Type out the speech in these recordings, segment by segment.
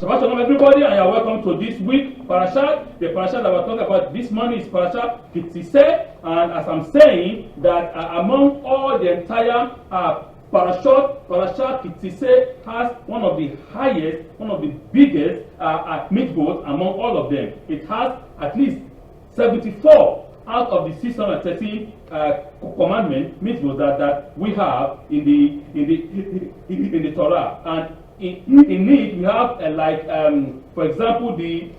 Shabbat Shalom, everybody, and you are welcome to this week Parashat. The Parashat that we're talking about this morning is Parashat Ki-Tetze, and as I'm saying, that among all the entire Parashat Ki-Tetze has one of the highest, one of the biggest Mitzvos among all of them. It has at least 74 out of the 613 commandments, Mitzvos that we have in the Torah. And in it, we have for example, the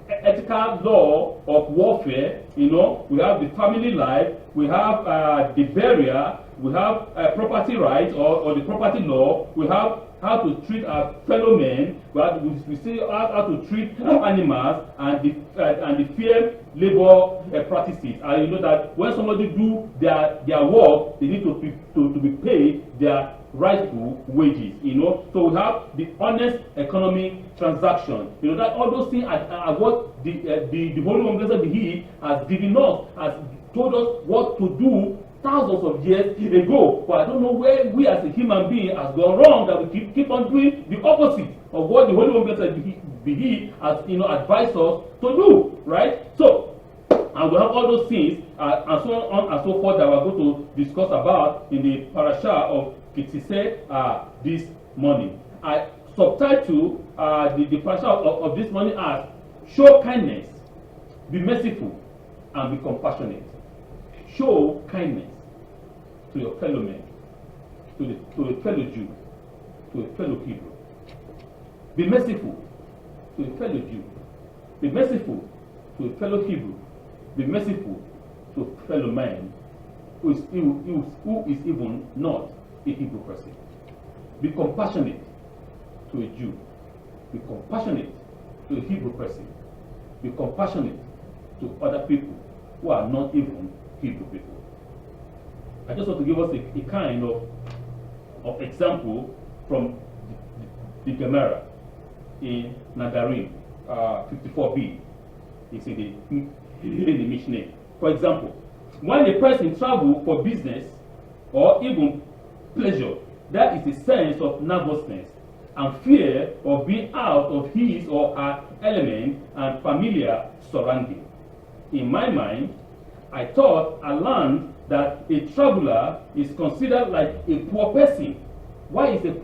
ethical law of warfare. You know, we have the family life, we have the burial, we have property rights or the property law, we have how to treat our fellow men, we see how to treat animals, and the fair labor practices. And you know that when somebody do their work, they need to be paid their rightful wages. You know, so we have the honest economic transaction. You know that all those things are what the Holy One Blessed be He has given us, has told us what to do thousands of years ago. But I don't know where we as a human being has gone wrong, that we keep on doing the opposite of what the Holy One Blessed be He has advised us to do, right? So, and we have all those things and so on and so forth that we're going to discuss about in the Parashat of Ki-Tetze this morning. I subtitle the Parashat of this morning as "Show kindness, be merciful, and be compassionate." Show kindness to your fellow men, to a fellow Jew, to a fellow Hebrew. Be merciful to a fellow Jew. Be merciful to a fellow Hebrew. Be merciful to a fellow man who is even not a Hebrew person. Be compassionate to a Jew. Be compassionate to a Hebrew person. Be compassionate to other people who are not even Hebrew people. I just want to give us a kind of example from the Gemara in Nadarim 54b. It's in the Mishnah. For example, when a person travels for business or even pleasure, that is a sense of nervousness and fear of being out of his or her element and familiar surrounding. In my mind, I thought I learned that a traveler is considered like a poor person. Why is a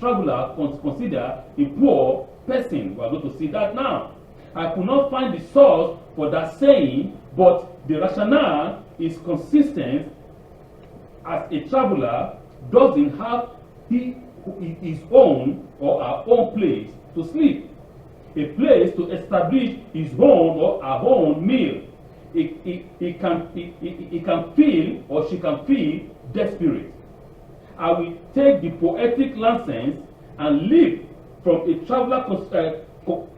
traveler considered a poor person? We are going to see that now. I could not find the source for that saying, but the rationale is consistent, as a traveler doesn't have his own or our own place to sleep, a place to establish his own or our own meal. He can feel or she can feel desperate. I will take the poetic license and live from a traveler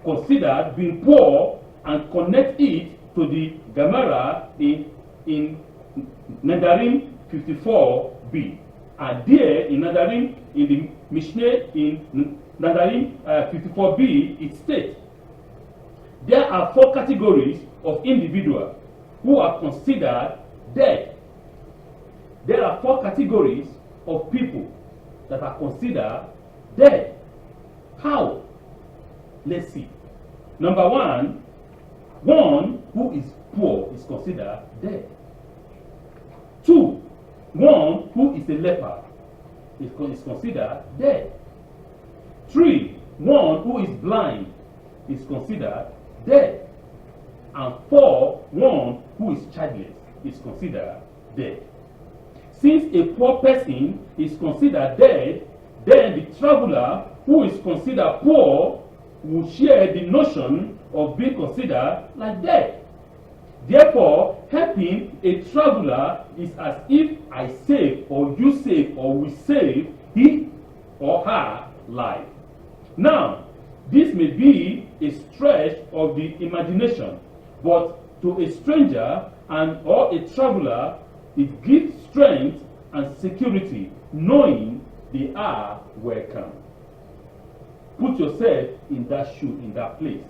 considered being poor and connect it to the Gemara in Nadarim 54b. And there in Nadarim, in the Mishnah in Nadarim 54b, it states, there are 4 categories of individuals who are considered dead. There are 4 categories of people that are considered dead. How? Let's see. Number one who is poor is considered dead. 2, one who is a leper is considered dead. 3, one who is blind is considered dead. And 4, one who is childless is considered dead. Since a poor person is considered dead, then the traveler who is considered poor will share the notion of being considered like dead. Therefore, helping a traveler is as if I save or you save or we save his or her life. Now, this may be a stretch of the imagination, but to a stranger and or a traveler, it gives strength and security, knowing they are welcome. Put yourself in that shoe, in that place.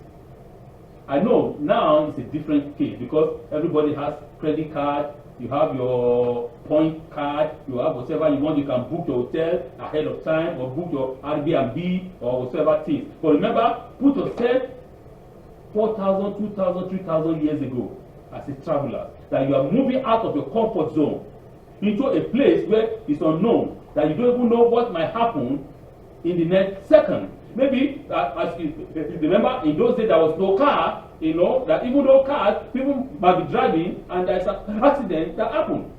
I know now it's a different case because everybody has credit card, you have your point card, you have whatever you want. You can book your hotel ahead of time or book your Airbnb or whatever things. But remember, put yourself 4,000, 2,000, 3,000 years ago as a traveler, that you are moving out of your comfort zone into a place where it's unknown, that you don't even know what might happen in the next second. Maybe, as you remember, in those days there was no car, you know, that even though cars, people might be driving and there's an accident that happened.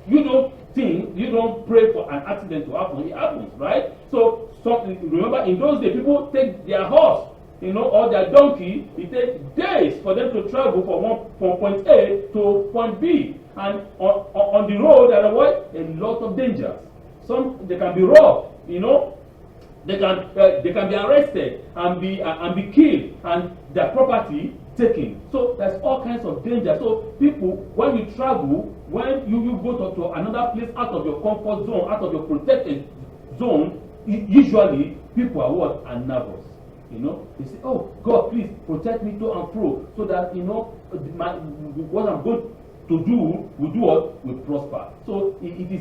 You don't pray for an accident to happen, it happens, right? So, remember, in those days, people take their horse, you know, or their donkey. It takes days for them to travel from point A to point B. And on the road, there are what? A lot of dangers. They can be robbed, you know. They can be arrested and be killed and their property taken. So there's all kinds of danger. So people, when you travel, when you go to another place out of your comfort zone, out of your protected zone, usually people are nervous. You know, they say, "Oh God, please protect me to and fro, so that you know what I'm going to do will prosper." So it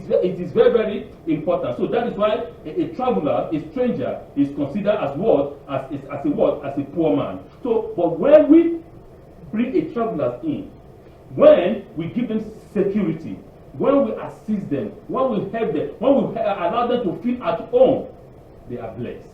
is very, very important. So that is why a traveler, a stranger, is considered as what? As a poor man. So, but when we bring a traveler in, when we give them security, when we assist them, when we help them, when we allow them to feel at home, they are blessed.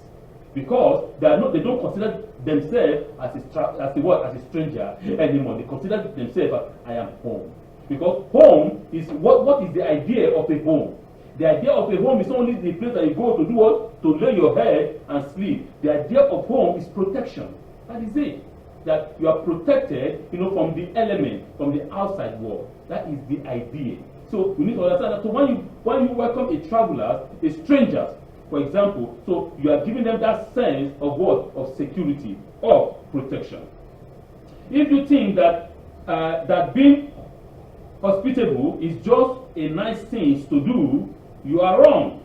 Because they don't consider themselves as a stranger anymore. They consider themselves as, I am home. Because home is what is the idea of a home? The idea of a home is only the place that you go to do what? To lay your head and sleep. The idea of home is protection. That is it. That you are protected, you know, from the element, from the outside world. That is the idea. So we need to understand that. So when you welcome a traveler, a stranger, for example, so you are giving them that sense of what? Of security, of protection. If you think that that being hospitable is just a nice thing to do, you are wrong.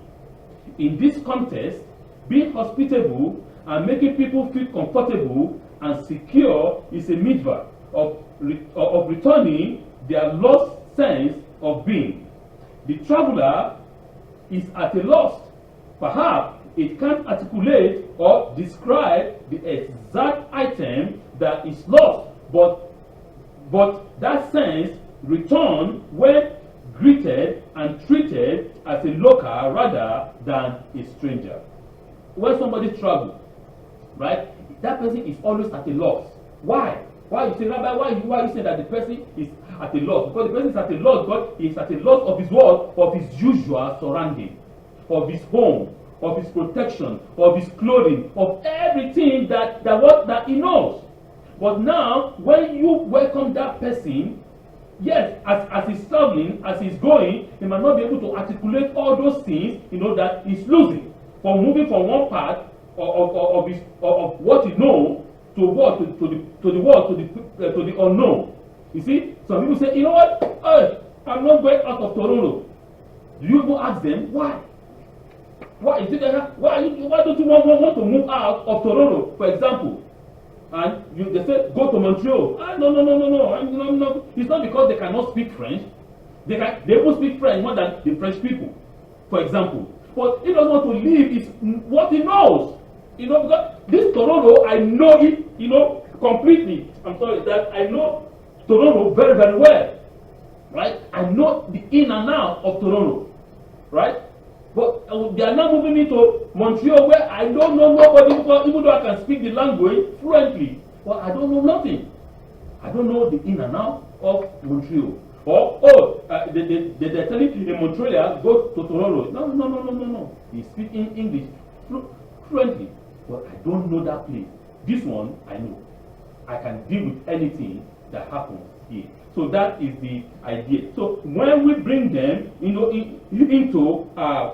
In this context, being hospitable and making people feel comfortable and secure is a mitzvah of returning their lost sense of being. The traveler is at a loss. Perhaps it can't articulate or describe the exact item that is lost, but that sense return when greeted and treated as a local rather than a stranger. When somebody travels, right, that person is always at a loss. Why? Why you say, Rabbi, why you say that the person is at a loss? Because the person is at a loss because he is at a loss of his what? Of his usual surrounding, of his home, of his protection, of his clothing, of everything that he knows. But now, when you welcome that person, yes, as he's traveling, as he's going, he might not be able to articulate all those things, you know, that he's losing. From moving from one part of what he knows to what to the world, to the unknown. You see, some people say, you know what? Hey, I'm not going out of Toronto. Do you go ask them why? Why don't you want to move out of Toronto, for example? And they say, go to Montreal. No. It's not because they cannot speak French. They will speak French more than the French people, for example. But he doesn't want to leave. It's what he knows. You know, because this Toronto, I know it, you know, completely. I'm sorry, that I know Toronto very, very well. Right? I know the in and out of Toronto. Right? But they are now moving me to Montreal, where I don't know nobody, even though I can speak the language fluently. But I don't know nothing. I don't know the in and out of Montreal. Or, they're telling me in Montreal, go to Toronto. No. They speak in English fluently. But I don't know that place. This one, I know. I can deal with anything that happens here. So that is the idea. So when we bring them, you know, into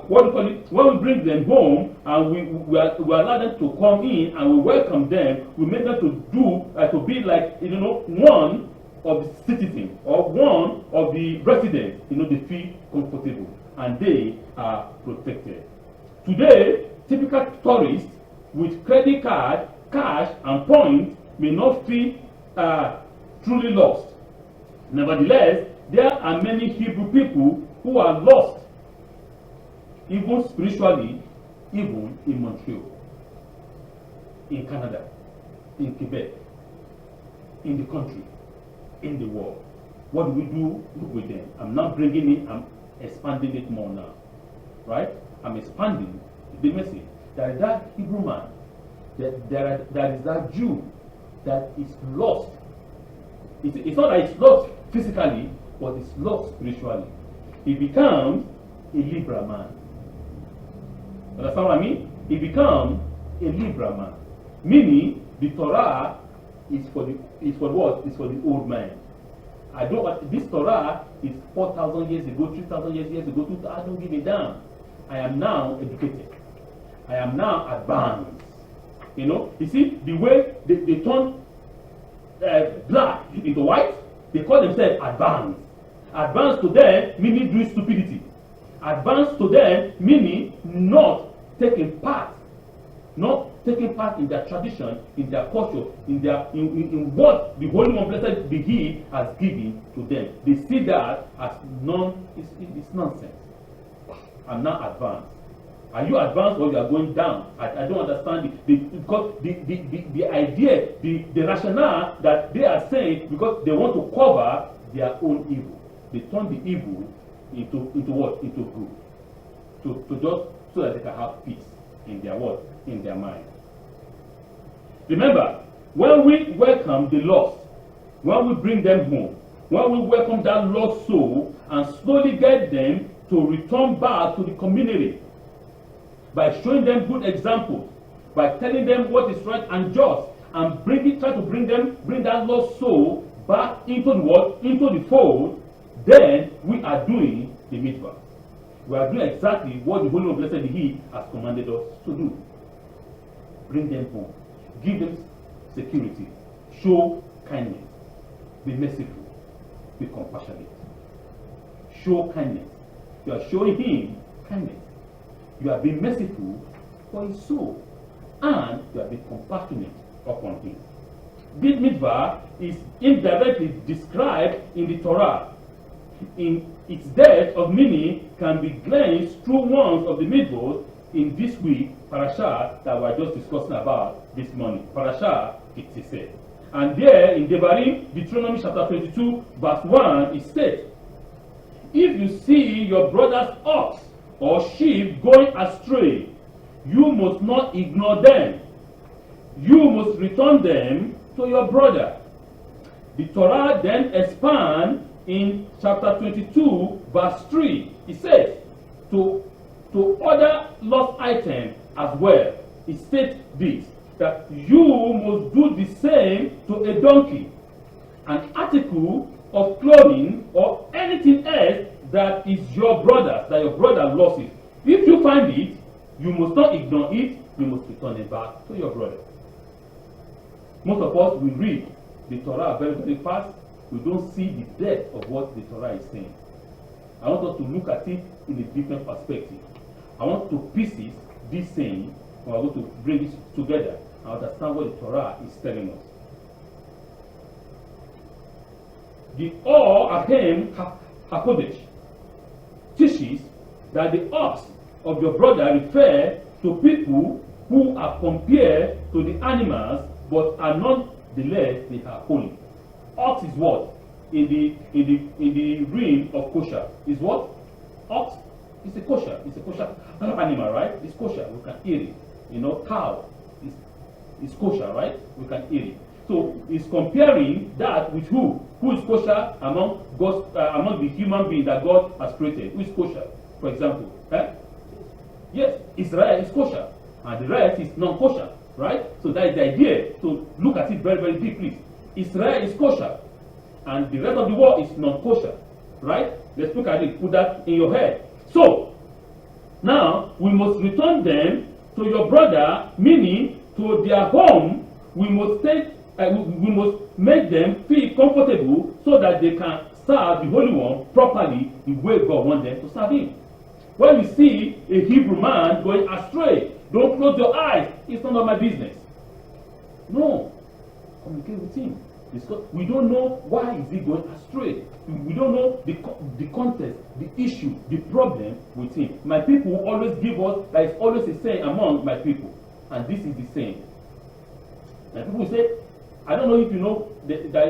what we call it, when we bring them home and we allow them to come in and we welcome them, we make them to be like, you know, one of the citizens or one of the residents. You know, they feel comfortable and they are protected. Today, typical tourists with credit card, cash, and points may not feel truly lost. Nevertheless, there are many Hebrew people who are lost, even spiritually, even in Montreal, in Canada, in Quebec, in the country, in the world. What do we do with them? I'm not bringing it, I'm expanding it more now. Right? I'm expanding the message. There is that Hebrew man, there is that Jew that is lost. It's not that it's lost physically, but it's lost spiritually. He becomes a liberal man. Understand what I mean? He becomes a liberal man. Meaning the Torah is for what? It's for the old man. This Torah is 4,000 years ago, 3,000 years ago, 2,000. I don't give a damn. I am now educated. I am now advanced. You know, you see the way they turn black into white, they call themselves advanced. Advanced to them meaning doing stupidity. Advanced to them meaning not taking part in their tradition, in their culture, in what the Holy One Blessed be He has given to them. They see that as it's nonsense. I'm not advanced. Are you advanced or you are going down? I don't understand because the idea, the rationale that they are saying, because they want to cover their own evil. They turn the evil into what? Into good. To just so that they can have peace in their what? In their mind. Remember, when we welcome the lost, when we bring them home, when we welcome that lost soul and slowly get them to return back to the community by showing them good examples, by telling them what is right and just, and try to bring that lost soul back into the what? Into the fold, then we are doing the Mitzva. We are doing exactly what the Holy One Blessed He has commanded us to do. Bring them home. Give them security. Show kindness. Be merciful. Be compassionate. Show kindness. You are showing him kindness. You are being merciful for his soul. And you are being compassionate upon him. This mitzvah is indirectly described in the Torah. In its depth of meaning can be gleaned through one of the Mitzvos in this week, Parashat, that we are just discussing about this morning. Parashat, Ki-Tetze. And there in Deuteronomy chapter 22, verse 1, it states, if you see your brother's ox or sheep going astray, you must not ignore them. You must return them to your brother. The Torah then expands in chapter 22, verse 3. It says, to other lost items as well. It states this, that you must do the same to a donkey, an article of clothing, or anything else that is your brother, that your brother lost it. If you find it, you must not ignore it, you must return it back to your brother. Most of us, we read the Torah very, very fast. We don't see the depth of what the Torah is saying. I want us to look at it in a different perspective. I want to pieces this saying, or I want to bring it together and understand what the Torah is telling us. The Or Ahem HaKodesh teaches that the ox of your brother refer to people who are compared to the animals but are nonetheless they are holy. Ox is what? In the realm of kosher is what? Ox is a kosher. It's a kosher animal, right? It's kosher. We can eat it. You know, cow is kosher, right? We can eat it. So it's comparing that with who? Who is kosher among God's, among the human beings that God has created? Who is kosher? For example, yes, Israel is kosher, and the rest is non-kosher, right? So that is the idea. So look at it very, very deeply. Israel is kosher, and the rest of the world is non-kosher, right? Let's look at it. Put that in your head. So now we must return them to your brother, meaning to their home. We must we must make them feel comfortable so that they can serve the Holy One properly the way God wants them to serve Him. When you see a Hebrew man going astray, don't close your eyes. It's none of my business. No. Communicate with him. We don't know why is he going astray. We don't know the context, the issue, the problem with him. My people always give us, there is always a saying among my people, and this is the saying. And people say, I don't know if you know, there's an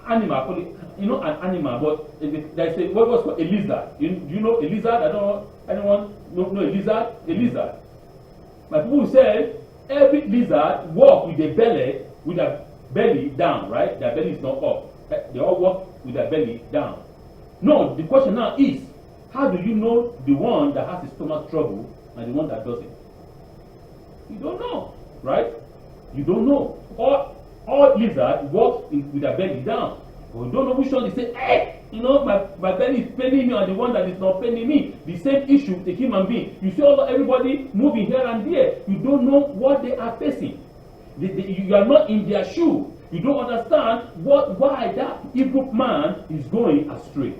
animal, you know, an animal, but there's a, what was called a lizard. Do you know a lizard? I don't know, anyone know a lizard? A lizard. My people say, every lizard walk with their belly down, right? Their belly is not up. They all walk with their belly down. No, the question now is, how do you know the one that has a stomach trouble and the one that doesn't? You don't know, right? You don't know. All lizards walk with their belly down. But you don't know which one they say, hey, you know, my belly is paining me, and the one that is not paining me. The same issue with a human being. You see everybody moving here and there. You don't know what they are facing. You are not in their shoe. You don't understand why that evil man is going astray.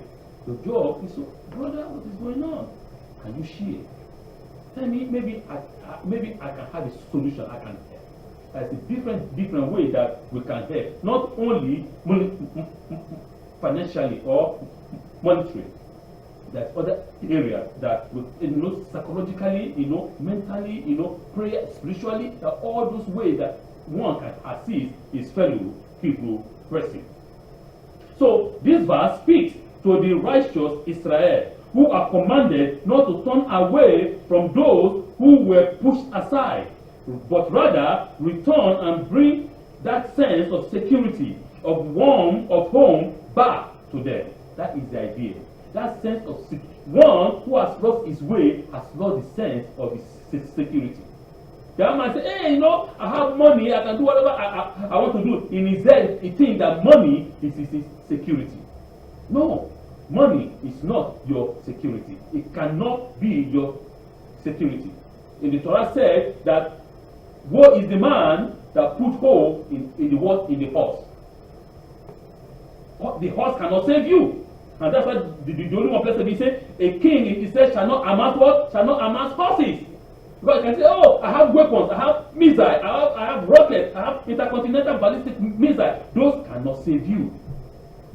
Your job is, brother, what is going on? Can you share? Tell me, maybe I can have a solution. I can help. There's a different way that we can help. Not only financially or monetarily. There's other areas that we, psychologically, mentally, prayer, spiritually, that all those ways that one can assist his fellow Hebrew person. So this verse speaks to the righteous Israel, who are commanded not to turn away from those who were pushed aside, but rather return and bring that sense of security, of warmth, of home back to them. That is the idea. That sense of security. One who has lost his way has lost the sense of his security. The other man say, hey, I have money, I can do whatever I want to do. In his head, he thinks that money is his security. No, money is not your security. It cannot be your security. In the Torah said that woe is the man that put hope in the horse. The horse cannot save you. And that's why the only one place that we say, a king, he said, shall not amass what? Shall not amass horses. Because you can say, oh, I have weapons, I have missiles, I have rockets, I have intercontinental ballistic missiles. Those cannot save you.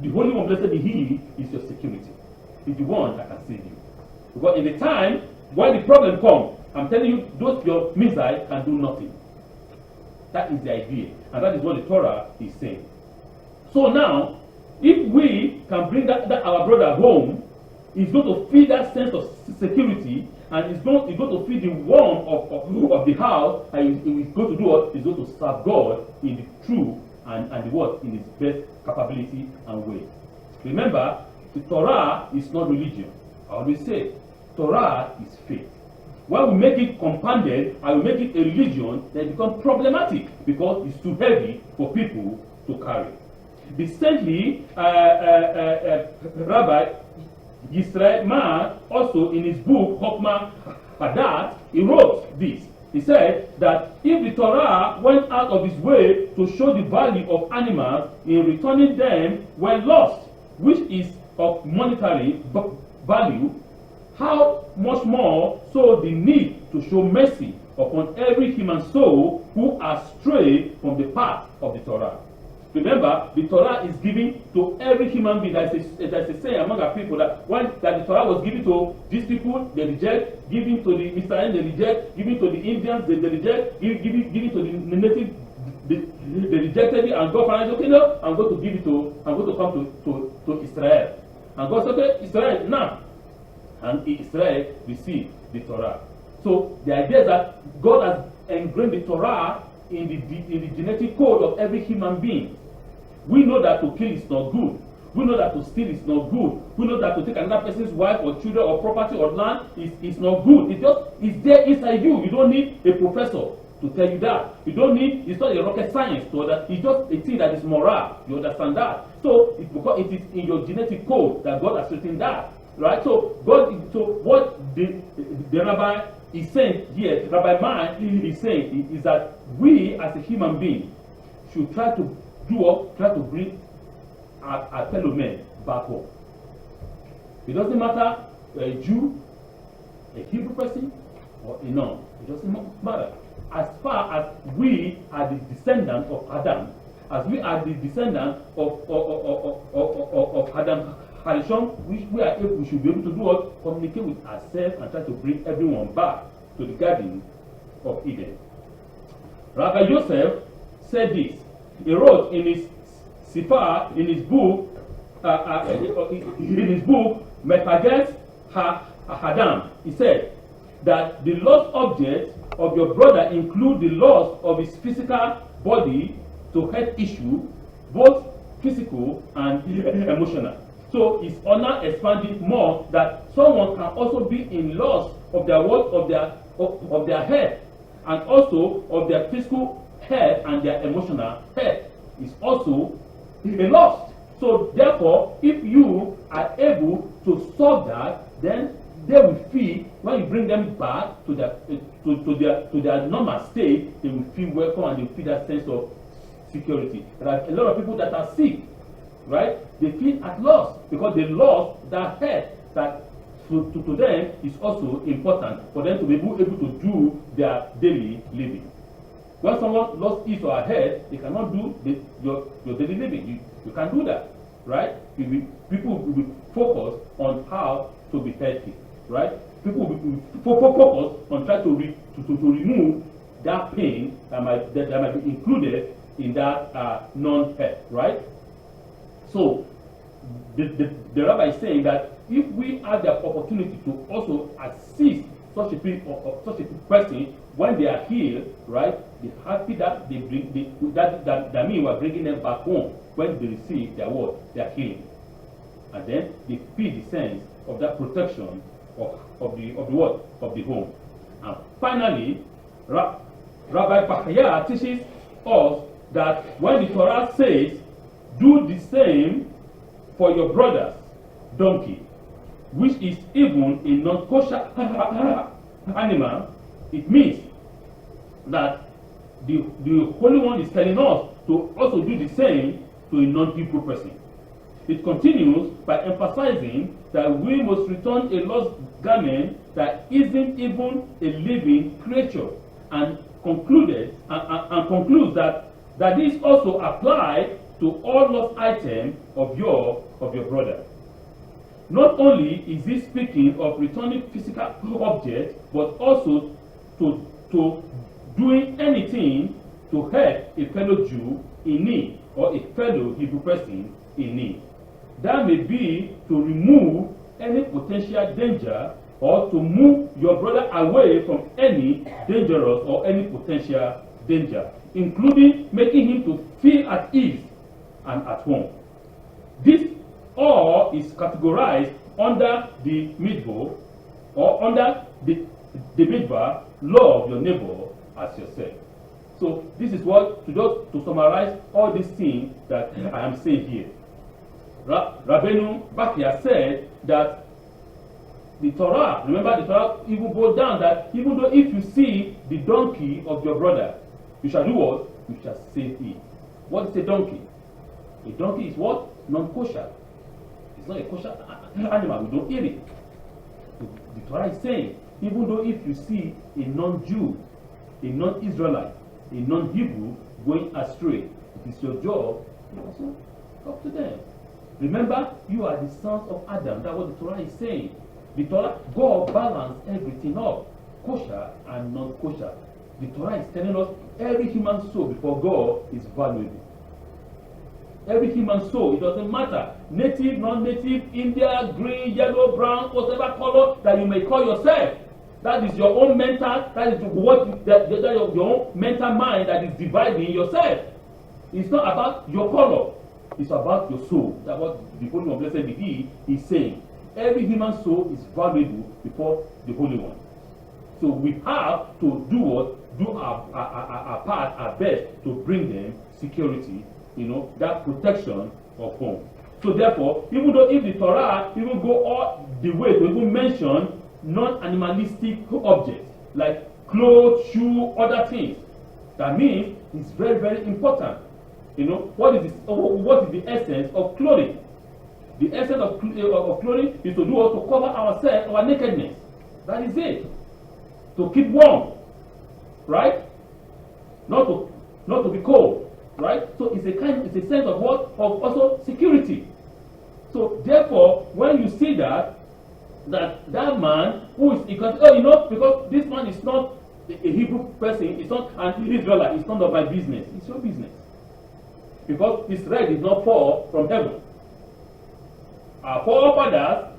The Holy One, blessed be He, is your security. He's the one that can save you. Because in the time when the problem comes, I'm telling you, those your missiles can do nothing. That is the idea. And that is what the Torah is saying. So now, if we can bring that our brother home, he's going to feel that sense of security, and he's going to feel the warmth of the house, and he's going to do what? He's going to serve God in the truth and the what? In his best capability and way. Remember, the Torah is not religion. I always say, Torah is faith. When we make it compounded and we make it a religion, then it becomes problematic because it's too heavy for people to carry. Recently, Rabbi Yisrael Mar, also in his book, Chokmah Hadat, he wrote this. He said that if the Torah went out of its way to show the value of animals in returning them when lost, which is of monetary value, how much more so the need to show mercy upon every human soul who are strayed from the path of the Torah. Remember, the Torah is given to every human being. There's a saying among our people that the Torah was given to these people, they reject, given to the Israelites, they reject, given to the Indians, they reject, given to the native, they rejected it, and God finally said, okay, no, I'm going to come to Israel. And God said, okay, Israel, now. And Israel received the Torah. So the idea is that God has ingrained the Torah in the genetic code of every human being. We know that to kill is not good. We know that to steal is not good. We know that to take another person's wife or children or property or land is not good. It's there inside you. You don't need a professor to tell you that. You don't need, it's not a rocket science to understand. It's just a thing that is moral. You understand that? So it's because it is in your genetic code that God has written that. Right? So what the rabbi is saying here, Rabbi Man is saying is that we as a human being should try to bring our fellow men back home. It doesn't matter a Jew, a Hebrew person, or a non. It doesn't matter. as far as we are the descendants of Adam, as we are the descendants of Adam Harishon, we should be able to do what? Communicate with ourselves and try to bring everyone back to the Garden of Eden. Rabbi Yosef said this. He wrote in his Sifar, in his book, Mepages Hadam. He said that the lost objects of your brother include the loss of his physical body to health issue, both physical and emotional. So his honor expanded more that someone can also be in loss of their worth, of their health, and also of their physical health and their emotional health is also a loss. So therefore, if you are able to solve that, then they will feel, when you bring them back to their normal state, they will feel welcome and they will feel that sense of security. There are a lot of people that are sick, right? They feel at loss because they lost that health that to them is also important for them to be able to do their daily living. When someone lost his or her health, they cannot do your daily living. You can't do that, right? People will be focused on how to be healthy, right? People will be focused on trying to remove that pain that might be included in that non-health, right? So the rabbi is saying that if we have the opportunity to also assist such a person when they are healed, right? The happy that they bring, that means we are bringing them back home when they receive their word, their healing, and then they feel the sense of that protection of the word of the home. And finally, Rabbi Bachya teaches us that when the Torah says, "Do the same for your brother's donkey," which is even a non-kosher animal, it means that the Holy One is telling us to also do the same to a non-Hebrew person. It continues by emphasizing that we must return a lost garment that isn't even a living creature, and concludes that this also applies to all lost items of your brother. Not only is he speaking of returning physical objects, but also to doing anything to help a fellow Jew in need or a fellow Hebrew person in need. That may be to remove any potential danger or to move your brother away from any dangerous or any potential danger, including making him to feel at ease and at home. This all is categorized under the Mitzvah or under the Mitzvah, love your neighbor as yourself. So this is what, to summarize all these things that I am saying here. Rabbeinu Bachya said that the Torah, remember the Torah even goes down that even though if you see the donkey of your brother, you shall do what? You shall save it. What is a donkey? A donkey is what? Non-kosher. It's not a kosher animal. We don't eat it. The Torah is saying, even though if you see a non-Jew, a non-Israelite, a non-Hebrew going astray, it is your job to also talk to them. Remember, you are the sons of Adam. That's what the Torah is saying. The Torah, God balanced everything up, kosher and non-kosher. The Torah is telling us every human soul before God is valuable. Every human soul, it doesn't matter, native, non-native, India, green, yellow, brown, whatever color that you may call yourself. That is your own mental, that is what your own mental mind that is dividing yourself. It's not about your color, it's about your soul. That's what the Holy One, blessed be He, is saying. Every human soul is valuable before the Holy One. So we have to do our part, our best to bring them security, that protection of home. So therefore, even though if the Torah even go all the way to even mention non-animalistic objects like clothes, shoes, other things, that means it's very, very important. What is the essence of clothing? The essence of clothing is to do what? To cover ourselves, our nakedness. That is it. To keep warm, right? not to be cold, right? So it's a sense of what? Of also security. So therefore, when you see that man who is, because because this man is not a Hebrew person, it's not an Israelite, it's none of my business. It's your business. Because this rain did not fall from heaven. Our forefathers,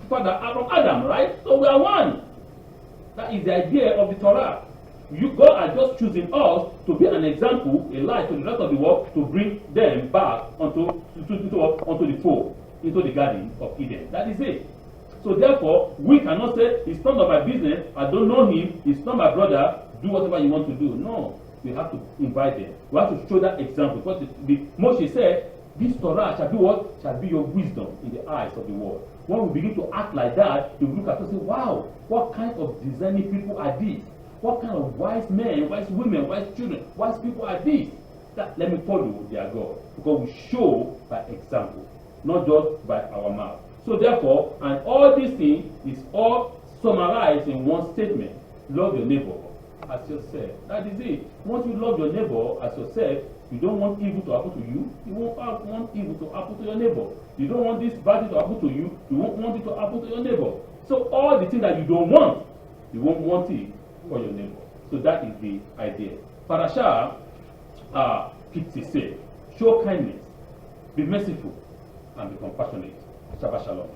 father are from Adam, right? So we are one. That is the idea of the Torah. God are just choosing us to be an example, a light to the rest of the world, to bring them back onto the fold, into the Garden of Eden. That is it. So therefore, we cannot say, it's none of my business, I don't know him, he's not my brother, do whatever you want to do. No. We have to invite them. We have to show that example. Because Moshe said, this Torah shall be what? Shall be your wisdom in the eyes of the world. When we begin to act like that, you look at us and say, wow, what kind of discerning people are these? What kind of wise men, wise women, wise children, wise people are these? That let me follow their God. Because we show by example, not just by our mouth. So therefore, and all these things is all summarized in one statement. Love your neighbor as yourself. That is it. Once you love your neighbor as yourself, you don't want evil to happen to you. You won't want evil to happen to your neighbor. You don't want this bad thing to happen to you. You won't want it to happen to your neighbor. So all the things that you don't want, you won't want it for your neighbor. So that is the idea. Parashat Ki-Tetze. Show kindness, be merciful, and be compassionate. Shabbat shalom.